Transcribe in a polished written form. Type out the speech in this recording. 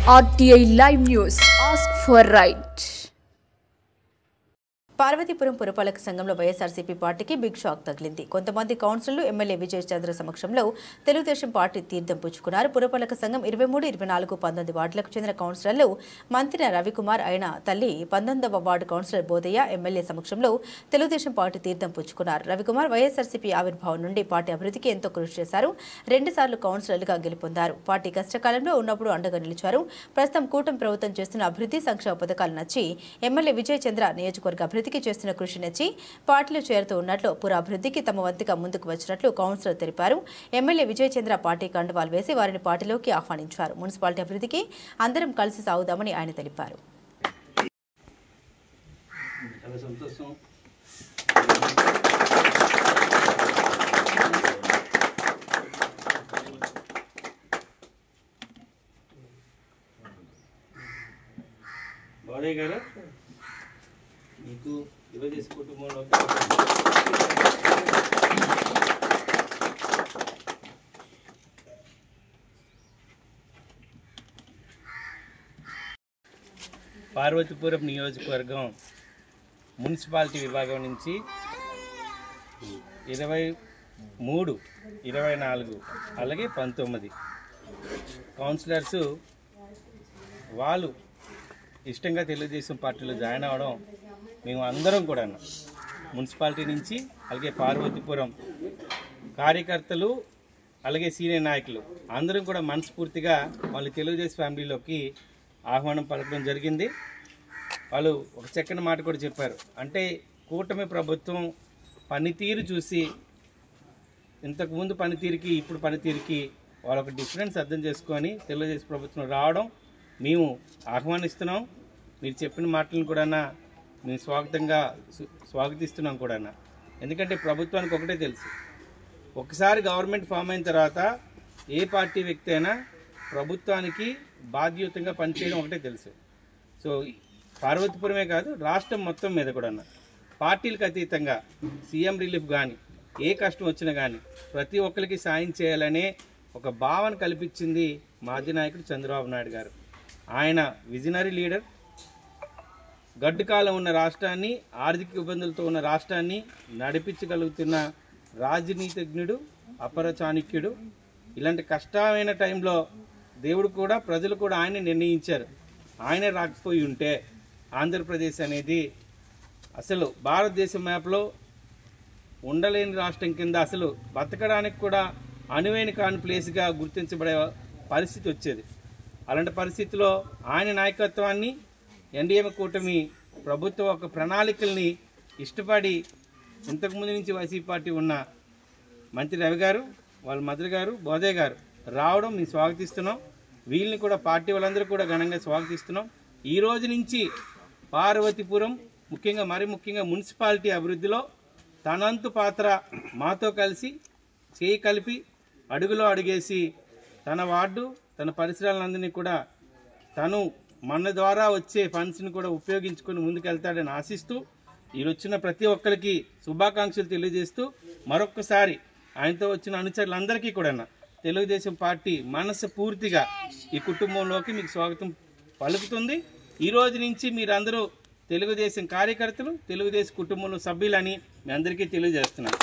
RTI Live News. Ask for right. Parvathipuram పురపాలక సంఘంలో వైఎస్ఆర్సీపీ పార్టీకి బిగ్ షాక్ తగిలింది. కొంతమంది కౌన్సిలర్లు ఎమ్మెల్యే విజయ్ చంద్ర సమక్షంలో తెలుగుదేశం పార్టీ తీర్థం పుచ్చుకున్నారు. పురపాలక సంఘం 23, 24, 19 వార్డులకు చెందిన కౌన్సిలర్లు మంత్రి రవికుమార్ ఆయన తల్లి 19వ వార్డు కౌన్సిలర్ బోధయ్య ఎమ్మెల్యే సమక్షంలో తెలుగుదేశం పార్టీ తీర్థం పుచ్చుకున్నారు. రవికుమార్ వైఎస్ఆర్సీపీ ఆవిర్భావం నుండి పార్టీ అభివృద్ధికి ఎంతో కృషి చేశారు. 2 సార్లు కౌన్సిలర్లుగా గెలుపొందారు. పార్టీ కష్టకాలంలో ఉన్నప్పుడు అండగా నిలిచారు. ప్రస్తుతం కూటమి ప్రభుత్వం చేస్తున్న అభివృద్ధి సంక్షేమ పథకాలు నచ్చి ఎమ్మెల్యే విజయ్ చంద్ర నియోజకవర్గ అభివృద్ధికి చేస్తున్న కృషి నచ్చి పార్టీలో చేరుతూ ఉన్నట్లు పుర అభివృద్ధికి తమ వంతుగా ముందుకు వచ్చినట్లు కౌన్సిలర్ తెలిపారు. ఎమ్మెల్యే విజయ్ చంద్ర పార్టీ కండువాలు వేసి వారిని పార్టీలోకి ఆహ్వానించారు. మున్సిపాలిటీ అభివృద్ధికి అందరం కలిసి సాగుదామని ఆయన తెలిపారు. మీకు తెలుగుదేశం కుటుంబంలో పార్వతీపురం నియోజకవర్గం మున్సిపాలిటీ విభాగం నుంచి 23, 24 అలాగే 19 కౌన్సిలర్స్ వాళ్ళు ఇష్టంగా తెలుగుదేశం పార్టీలో జాయిన్ అవ్వడం మేము అందరం కూడా మున్సిపాలిటీ నుంచి అలాగే పార్వతీపురం కార్యకర్తలు అలాగే సీనియర్ నాయకులు అందరం కూడా మనస్ఫూర్తిగా వాళ్ళు తెలుగుదేశం ఫ్యామిలీలోకి ఆహ్వానం పలకడం జరిగింది. వాళ్ళు ఒక చక్కని మాట కూడా చెప్పారు. అంటే కూటమి ప్రభుత్వం పనితీరు చూసి ఇంతకుముందు పనితీరుకి ఇప్పుడు పనితీరుకి వాళ్ళు ఒక డిఫరెన్స్ అర్థం చేసుకొని తెలుగుదేశం ప్రభుత్వం రావడం మేము ఆహ్వానిస్తున్నాం. మీరు చెప్పిన మాటలను కూడా మేము స్వాగతిస్తున్నాం కూడా. ఎందుకంటే ప్రభుత్వానికి ఒకటే తెలుసు, ఒకసారి గవర్నమెంట్ ఫామ్ అయిన తర్వాత ఏ పార్టీ వ్యక్తి అయినా ప్రభుత్వానికి బాధ్యతంగా పనిచేయడం ఒకటే తెలుసు. సో పార్వతీపురమే కాదు రాష్ట్రం మొత్తం మీద కూడా పార్టీలకు అతీతంగా సీఎం రిలీఫ్ కానీ ఏ కష్టం వచ్చినా కానీ ప్రతి ఒక్కరికి సాయం చేయాలనే ఒక భావన కల్పించింది మాజీ నాయకుడు చంద్రబాబు నాయుడు గారు. ఆయన విజనరీ లీడర్. గడ్డు కాలం ఉన్న రాష్ట్రాన్ని, ఆర్థిక ఇబ్బందులతో ఉన్న రాష్ట్రాన్ని నడిపించగలుగుతున్న రాజనీతిజ్ఞుడు, అపర చాణక్యుడు. ఇలాంటి కష్టమైన టైంలో దేవుడు కూడా ప్రజలు కూడా ఆయన నిర్ణయించారు. ఆయన రాకపోయి ఉంటే ఆంధ్రప్రదేశ్ అనేది అసలు భారతదేశం మ్యాప్లో ఉండలేని రాష్ట్రం కింద అసలు బతకడానికి కూడా అనువైన కాని ప్లేస్గా గుర్తించబడే పరిస్థితి వచ్చేది. అలాంటి పరిస్థితిలో ఆయన నాయకత్వాన్ని ఎన్డీఏ కూటమి ప్రభుత్వ ఒక ప్రణాళికల్ని ఇష్టపడి ఇంతకుముందు నుంచి వైసీపీ పార్టీ ఉన్న మంత్రి రవి గారు, వాళ్ళ మధుర గారు, బోధయ్య గారు రావడం మేము స్వాగతిస్తున్నాం. వీళ్ళని కూడా పార్టీ వాళ్ళందరూ కూడా ఘనంగా స్వాగతిస్తున్నాం. ఈ రోజు నుంచి పార్వతీపురం ముఖ్యంగా మున్సిపాలిటీ అభివృద్ధిలో తనంతు పాత్ర మాతో కలిసి చేయి కలిపి అడుగులో అడుగేసి తన వార్డు, తన పరిసరాలందరినీ కూడా తను మన ద్వారా వచ్చే ఫండ్స్ని కూడా ఉపయోగించుకొని ముందుకెళ్తాడని ఆశిస్తూ వచ్చిన ప్రతి ఒక్కరికి శుభాకాంక్షలు తెలియజేస్తూ మరొక్కసారి ఆయనతో వచ్చిన అనుచరులందరికీ కూడా తెలుగుదేశం పార్టీ మనసు పూర్తిగా ఈ కుటుంబంలోకి మీకు స్వాగతం పలుకుతుంది. ఈ రోజు నుంచి మీరందరూ తెలుగుదేశం కార్యకర్తలు, తెలుగుదేశం కుటుంబంలో సభ్యులని మీ అందరికీ తెలియజేస్తున్నాను.